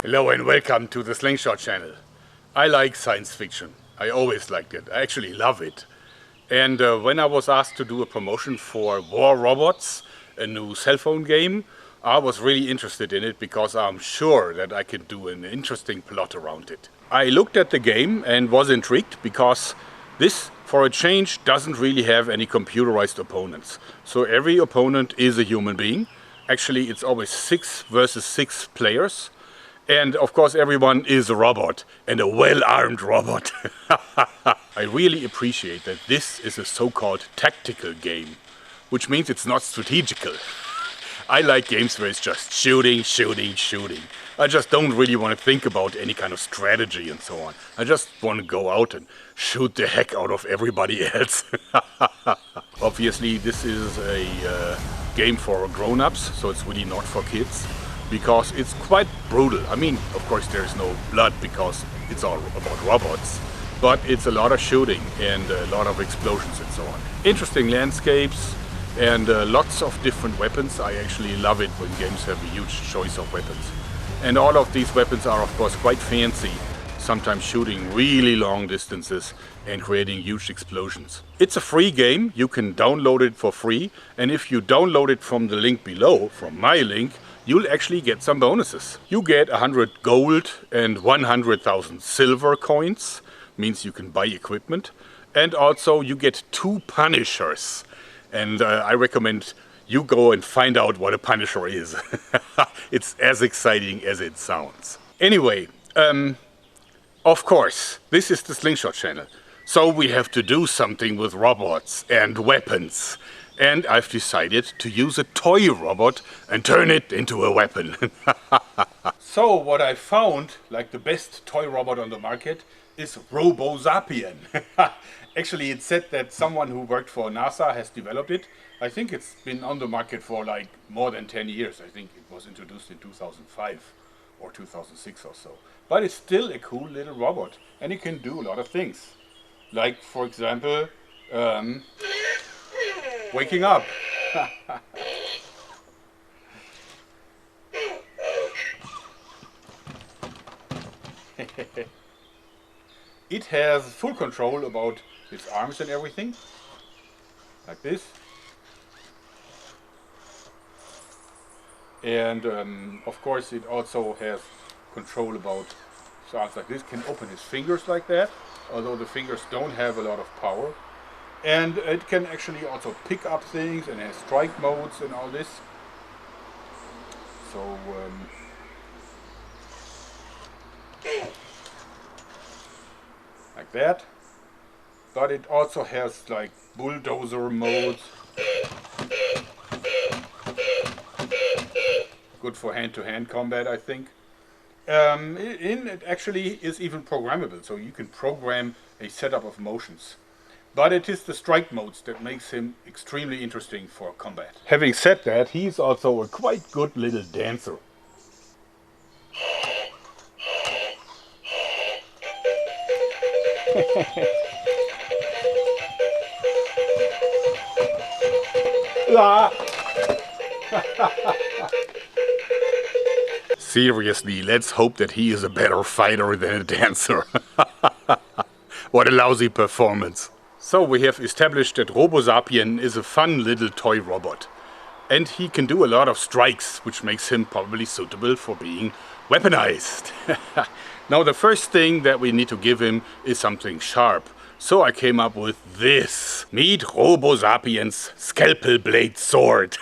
Hello and welcome to the Slingshot channel. I like science fiction. I always liked it. I actually love it. And when I was asked to do a promotion for War Robots, a new cell phone game, I was really interested in it because I'm sure that I can do an interesting plot around it. I looked at the game and was intrigued because this, for a change, doesn't really have any computerized opponents. So every opponent is a human being. Actually, it's always 6 versus 6 players. And of course everyone is a robot, and a well-armed robot. I really appreciate that this is a so-called tactical game, which means it's not strategical. I like games where it's just shooting, shooting, shooting. I just don't really want to think about any kind of strategy and so on. I just want to go out and shoot the heck out of everybody else. Obviously this is a game for grown-ups, so it's really not for kids. Because it's quite brutal. I mean, of course there's no blood because it's all about robots, but it's a lot of shooting and a lot of explosions and so on. Interesting landscapes and lots of different weapons. I actually love it when games have a huge choice of weapons. And all of these weapons are of course quite fancy, sometimes shooting really long distances and creating huge explosions. It's a free game, you can download it for free, and if you download it from the link below, from my link, you'll actually get some bonuses. You get 100 gold and 100,000 silver coins, means you can buy equipment, and also you get 2 punishers. And I recommend you go and find out what a punisher is. It's as exciting as it sounds. Anyway, of course, this is the Slingshot channel. So we have to do something with robots and weapons. And I've decided to use a toy robot and turn it into a weapon. So what I found, like the best toy robot on the market, is Robosapien. Actually, it's said that someone who worked for NASA has developed it. I think it's been on the market for like more than 10 years. I think it was introduced in 2005 or 2006 or so. But it's still a cool little robot and it can do a lot of things. Like, for example, waking up. It has full control about its arms and everything, like this. And of course it also has control about arms like this. Can open his fingers like that, although the fingers don't have a lot of power. And it can actually also pick up things and has strike modes and all this. So like that. But it also has like bulldozer modes. Good for hand-to-hand combat, I think. It actually is even programmable, so you can program a setup of motions. But it is the strike modes that makes him extremely interesting for combat. Having said that, he's also a quite good little dancer. Seriously, let's hope that he is a better fighter than a dancer. What a lousy performance. So we have established that Robosapien is a fun little toy robot. And he can do a lot of strikes, which makes him probably suitable for being weaponized. Now the first thing that we need to give him is something sharp. So I came up with this. Meet Robosapien's Scalpel Blade Sword.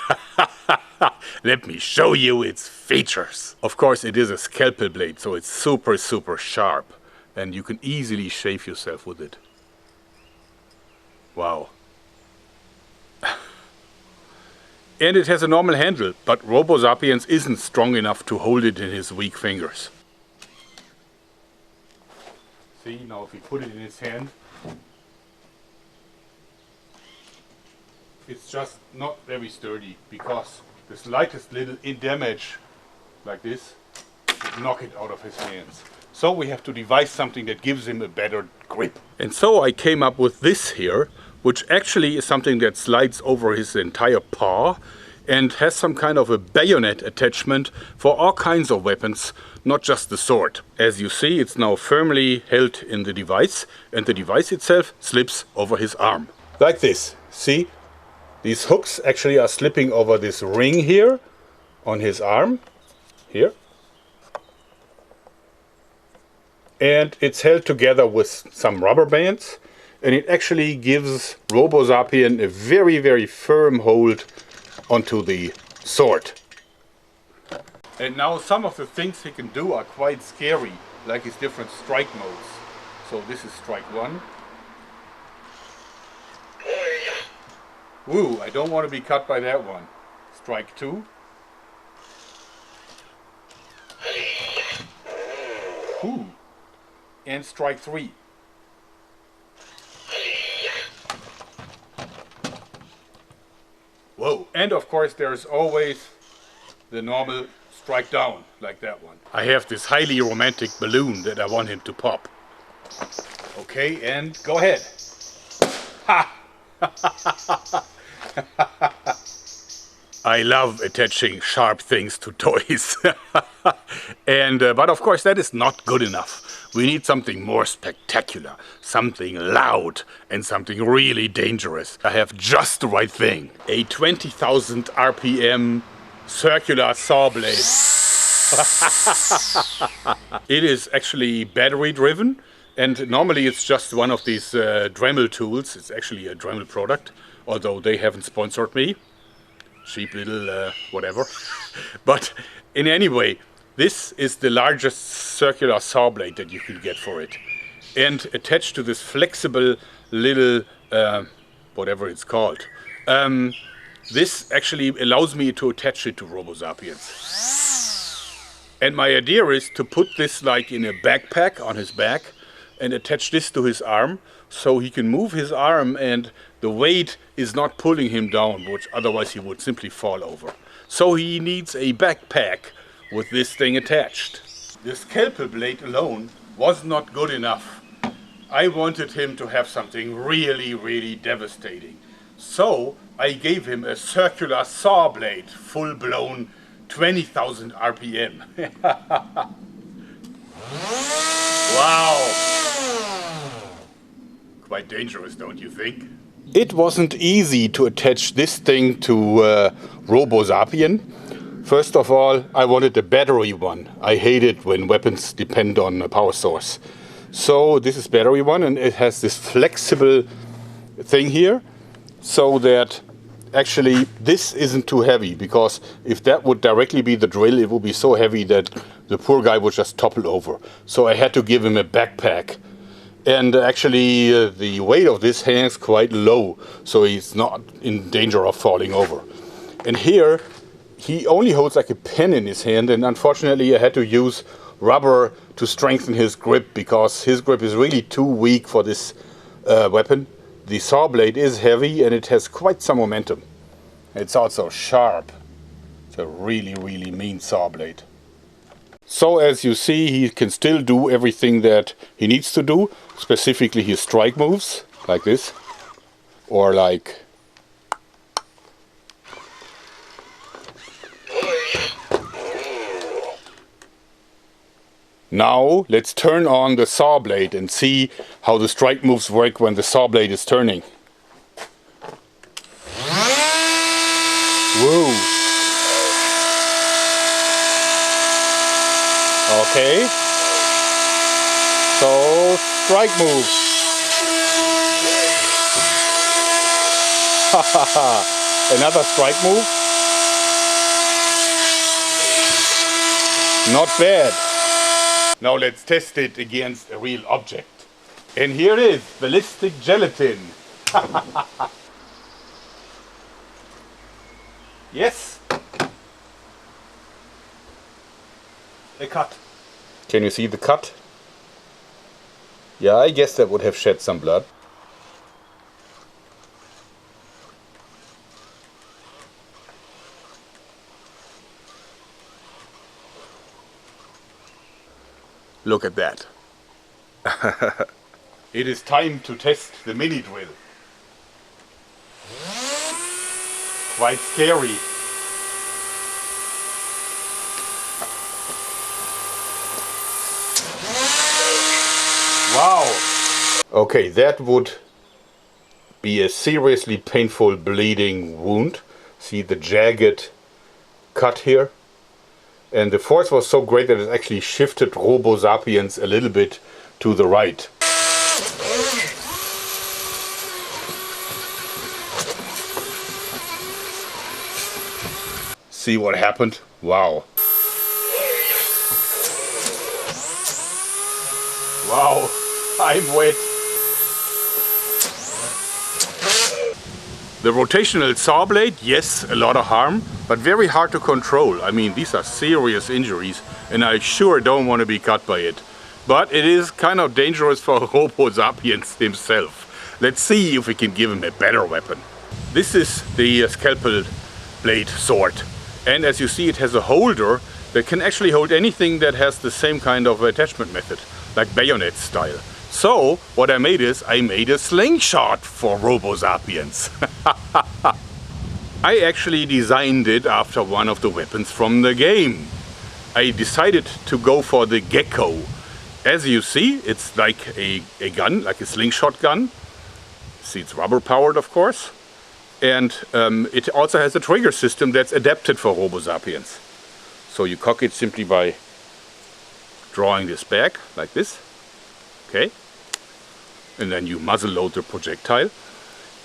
Let me show you its features. Of course it is a scalpel blade, so it's super sharp. And you can easily shave yourself with it. Wow. And it has a normal handle, but Robosapiens isn't strong enough to hold it in his weak fingers. See, now if we put it in his hand, it's just not very sturdy, because the slightest little damage like this would knock it out of his hands. So we have to devise something that gives him a better grip. And so I came up with this here, which actually is something that slides over his entire paw and has some kind of a bayonet attachment for all kinds of weapons, not just the sword. As you see, it's now firmly held in the device, and the device itself slips over his arm. Like this. See? These hooks actually are slipping over this ring here on his arm. Here. And it's held together with some rubber bands, and it actually gives Robosapien a very, very firm hold onto the sword. And now some of the things he can do are quite scary, like his different strike modes. So this is strike 1. Woo, I don't want to be cut by that one. Strike 2. Ooh. And strike 3. Whoa. And of course there's always the normal strike down, like that one. I have this highly romantic balloon that I want him to pop. Okay, and go ahead. Ha! I love attaching sharp things to toys. But of course that is not good enough. We need something more spectacular, something loud, and something really dangerous. I have just the right thing. A 20,000 RPM circular saw blade. It is actually battery driven, and normally it's just one of these Dremel tools. It's actually a Dremel product, although they haven't sponsored me. Cheap little whatever. But in any way, this is the largest circular saw blade that you can get for it. And attached to this flexible little, whatever it's called, this actually allows me to attach it to Robosapiens. And my idea is to put this like in a backpack on his back and attach this to his arm so he can move his arm and the weight is not pulling him down, which otherwise he would simply fall over. So he needs a backpack with this thing attached. The scalpel blade alone was not good enough. I wanted him to have something really, really devastating. So I gave him a circular saw blade, full-blown 20,000 RPM. Wow! Quite dangerous, don't you think? It wasn't easy to attach this thing to Robosapien. First of all, I wanted a battery one. I hate it when weapons depend on a power source. So this is battery one, and it has this flexible thing here, so that actually this isn't too heavy, because if that would directly be the drill, it would be so heavy that the poor guy would just topple over. So I had to give him a backpack. And actually the weight of this hangs quite low, so he's not in danger of falling over. And here he only holds like a pen in his hand, and unfortunately I had to use rubber to strengthen his grip, because his grip is really too weak for this weapon. The saw blade is heavy and it has quite some momentum. It's also sharp. It's a really, really mean saw blade. So as you see, he can still do everything that he needs to do, specifically his strike moves, like this, or like now. Let's turn on the saw blade and see how the strike moves work when the saw blade is turning. Whoa! Okay, so strike move. Another strike move. Not bad. Now let's test it against a real object. And here it is, ballistic gelatin. Yes. A cut. Can you see the cut? Yeah, I guess that would have shed some blood. Look at that. it is time to test the mini drill. Quite scary. Wow! Okay, that would be a seriously painful bleeding wound. See the jagged cut here? And the force was so great that it actually shifted Robosapiens a little bit to the right. See what happened? Wow. Wow, I'm wet. The rotational saw blade, yes, a lot of harm, but very hard to control. I mean, these are serious injuries, and I sure don't want to be cut by it. But it is kind of dangerous for Robosapiens himself. Let's see if we can give him a better weapon. This is the scalpel blade sword. And as you see, it has a holder that can actually hold anything that has the same kind of attachment method, like bayonet style. So what I made is I made a slingshot for Robosapiens. I actually designed it after one of the weapons from the game. I decided to go for the gecko. As you see, it's like a gun, like a slingshot gun. See, it's rubber powered, of course. And it also has a trigger system that's adapted for Robosapiens. So you cock it simply by drawing this back, like this. Okay. And then you muzzle load the projectile.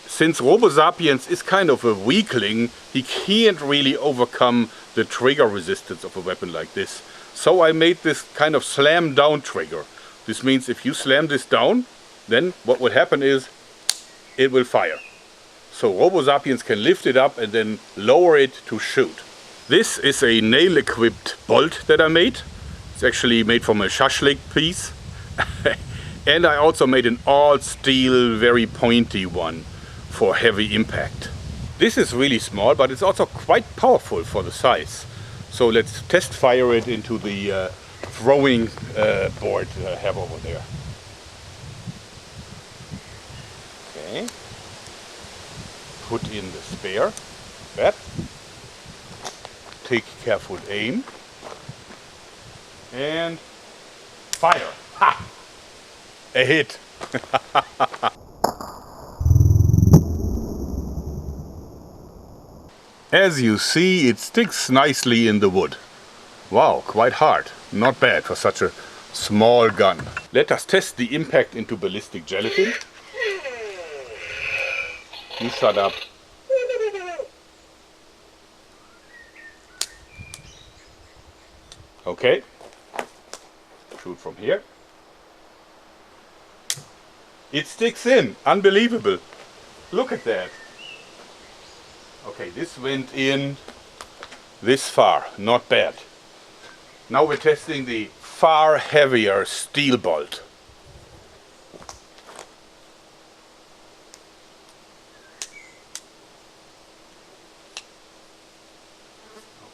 Since Robosapiens is kind of a weakling, he can't really overcome the trigger resistance of a weapon like this. So I made this kind of slam down trigger. This means if you slam this down, then what would happen is it will fire. So Robosapiens can lift it up and then lower it to shoot. This is a nail-equipped bolt that I made. It's actually made from a shashlik piece. And I also made an all-steel, very pointy one for heavy impact. This is really small, but it's also quite powerful for the size. So let's test fire it into the throwing board that I have over there. Okay. Put in the spare. That. Take careful aim. And fire. Ha! A hit. As you see, it sticks nicely in the wood. Wow, quite hard. Not bad for such a small gun. Let us test the impact into ballistic gelatin. You shut up. Okay. Shoot from here. It sticks in. Unbelievable. Look at that. Okay, this went in this far. Not bad. Now we're testing the far heavier steel bolt.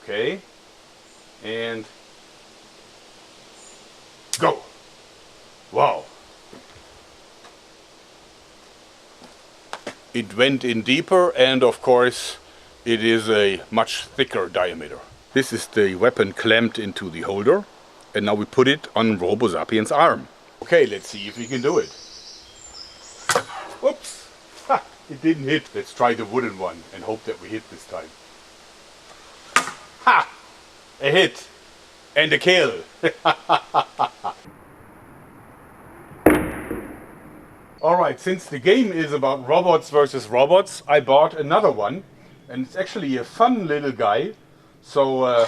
Okay. And go. Wow. It went in deeper, and of course it is a much thicker diameter. This is the weapon clamped into the holder, and now we put it on Robosapien's arm. Okay, let's see if we can do it. Whoops! Ha! It didn't hit. Let's try the wooden one and hope that we hit this time. Ha! A hit! And a kill! Alright, since the game is about robots versus robots, I bought another one. And it's actually a fun little guy. So,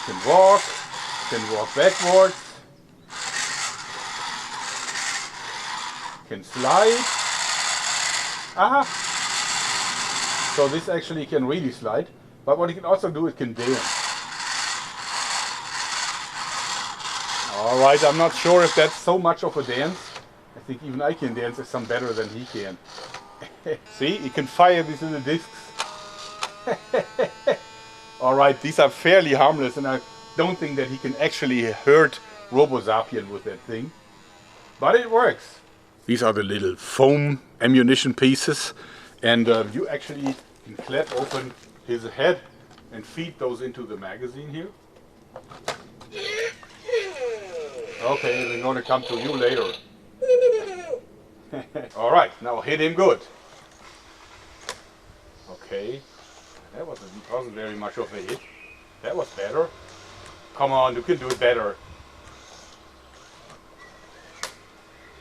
can walk backwards, can slide. Aha! So this actually can really slide. But what it can also do, it can dance. Alright, I'm not sure if that's so much of a dance. I think even I can dance some better than he can. See, he can fire these little discs. Alright, these are fairly harmless, and I don't think that he can actually hurt Robosapien with that thing. But it works. These are the little foam ammunition pieces, and you actually can clap open his head and feed those into the magazine here. Okay, we're going to come to you later. Alright, now hit him good. Okay, that wasn't very much of a hit. That was better. Come on, you can do it better.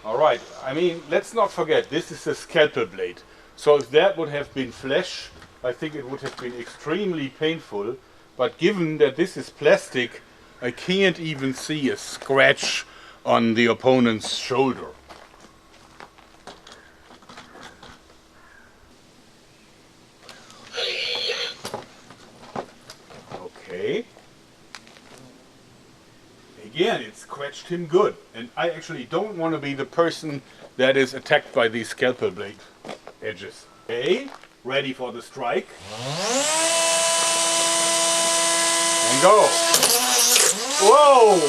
Alright, I mean, let's not forget, this is a scalpel blade. So if that would have been flesh, I think it would have been extremely painful. But given that this is plastic, I can't even see a scratch on the opponent's shoulder. Okay. Again, it scratched him good. And I actually don't want to be the person that is attacked by these scalpel blade edges. Okay, ready for the strike. And go. Whoa!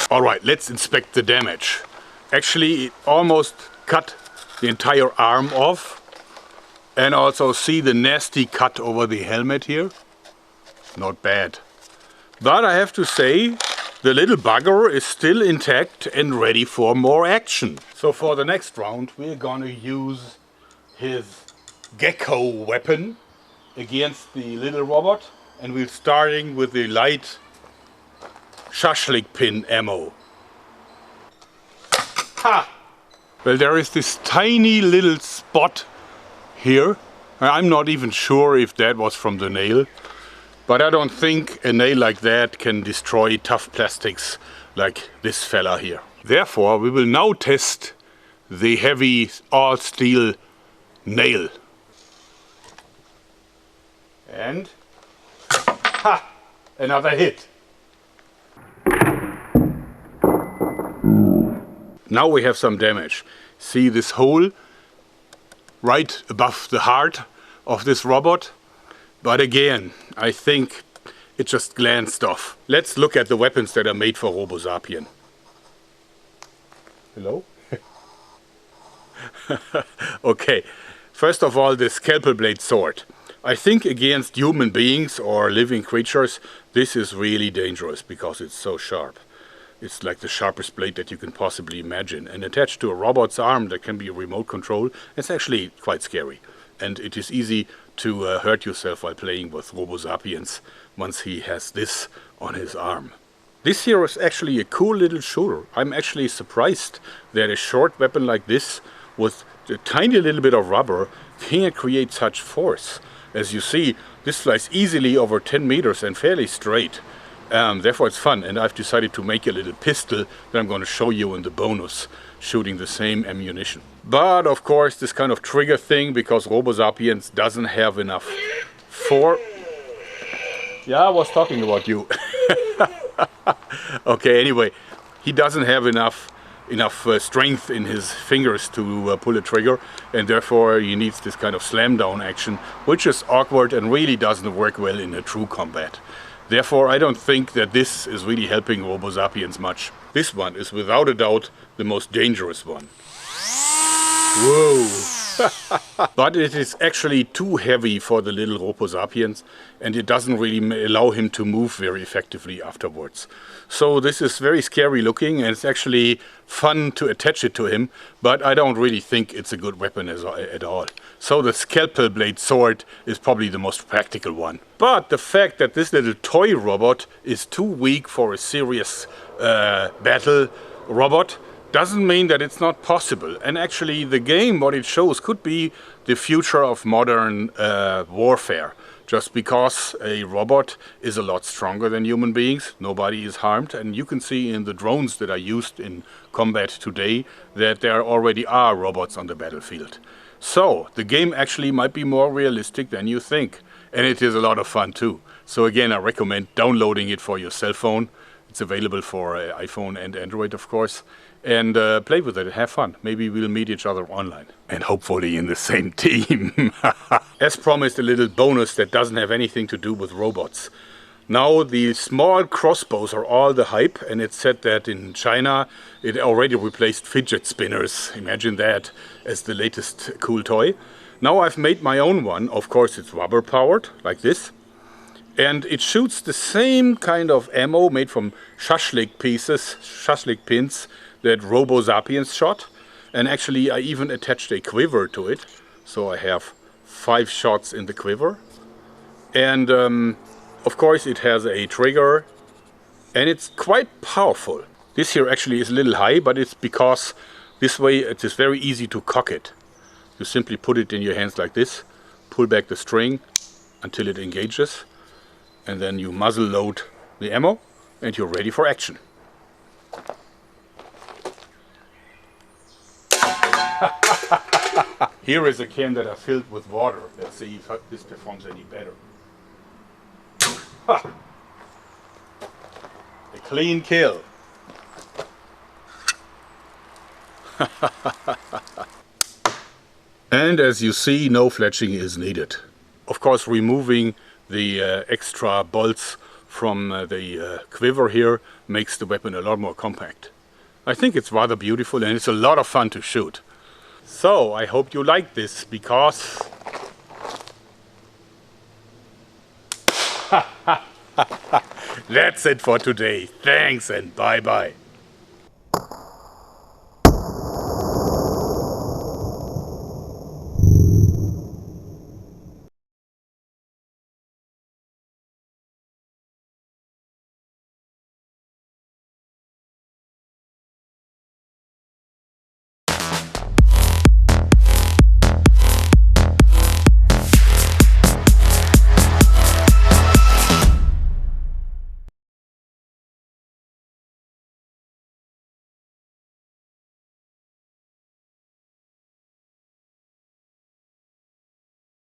Alright, let's inspect the damage. Actually, it almost cut the entire arm off. And also see the nasty cut over the helmet here. Not bad. But I have to say, the little bugger is still intact and ready for more action. So for the next round, we're gonna use his gecko weapon against the little robot. And we're starting with the light shashlik pin ammo. Ha! Well, there is this tiny little spot here. I'm not even sure if that was from the nail, but I don't think a nail like that can destroy tough plastics like this fella here. Therefore, we will now test the heavy all steel nail. And ha! Another hit. Now we have some damage. See this hole right above the heart of this robot? But again, I think it just glanced off. Let's look at the weapons that are made for Robosapien. Hello? Okay, first of all, the scalpel blade sword. I think against human beings or living creatures, this is really dangerous because it's so sharp. It's like the sharpest blade that you can possibly imagine. And attached to a robot's arm that can be remote control, it's actually quite scary. And it is easy to hurt yourself while playing with Robosapiens once he has this on his arm. This here is actually a cool little shooter. I'm actually surprised that a short weapon like this with a tiny little bit of rubber can create such force. As you see, this flies easily over 10 meters and fairly straight. Therefore it's fun, and I've decided to make a little pistol that I'm going to show you in the bonus, shooting the same ammunition. But of course this kind of trigger thing, because Robosapiens doesn't have enough for... Yeah, I was talking about you. Okay, anyway, he doesn't have enough strength in his fingers to pull a trigger, and therefore he needs this kind of slam down action, which is awkward and really doesn't work well in a true combat. Therefore, I don't think that this is really helping Robosapiens much. This one is without a doubt the most dangerous one. Whoa! But it is actually too heavy for the little Robosapiens, and it doesn't really allow him to move very effectively afterwards. So this is very scary looking, and it's actually fun to attach it to him, but I don't really think it's a good weapon at all. So the scalpel blade sword is probably the most practical one. But the fact that this little toy robot is too weak for a serious battle robot doesn't mean that it's not possible. And actually the game, what it shows, could be the future of modern warfare. Just because a robot is a lot stronger than human beings, nobody is harmed, and you can see in the drones that are used in combat today that there already are robots on the battlefield. So the game actually might be more realistic than you think, and it is a lot of fun too. So again, I recommend downloading it for your cell phone. It's available for iPhone and Android, of course. And play with it, have fun. Maybe we'll meet each other online. And hopefully in the same team. As promised, a little bonus that doesn't have anything to do with robots. Now the small crossbows are all the hype, and it's said that in China it already replaced fidget spinners. Imagine that as the latest cool toy. Now I've made my own one. Of course it's rubber powered, like this. And it shoots the same kind of ammo made from shashlik pins that Robosapiens shot. And actually I even attached a quiver to it. So I have 5 shots in the quiver. And of course it has a trigger. And it's quite powerful. This here actually is a little high, but it's because this way it is very easy to cock it. You simply put it in your hands like this, pull back the string until it engages, and then you muzzle load the ammo and you're ready for action. Here is a can that I filled with water. Let's see if this performs any better. A clean kill. And as you see, no fletching is needed. Of course, removing the extra bolts from the quiver here makes the weapon a lot more compact. I think it's rather beautiful and it's a lot of fun to shoot. So I hope you like this, because that's it for today. Thanks and bye bye.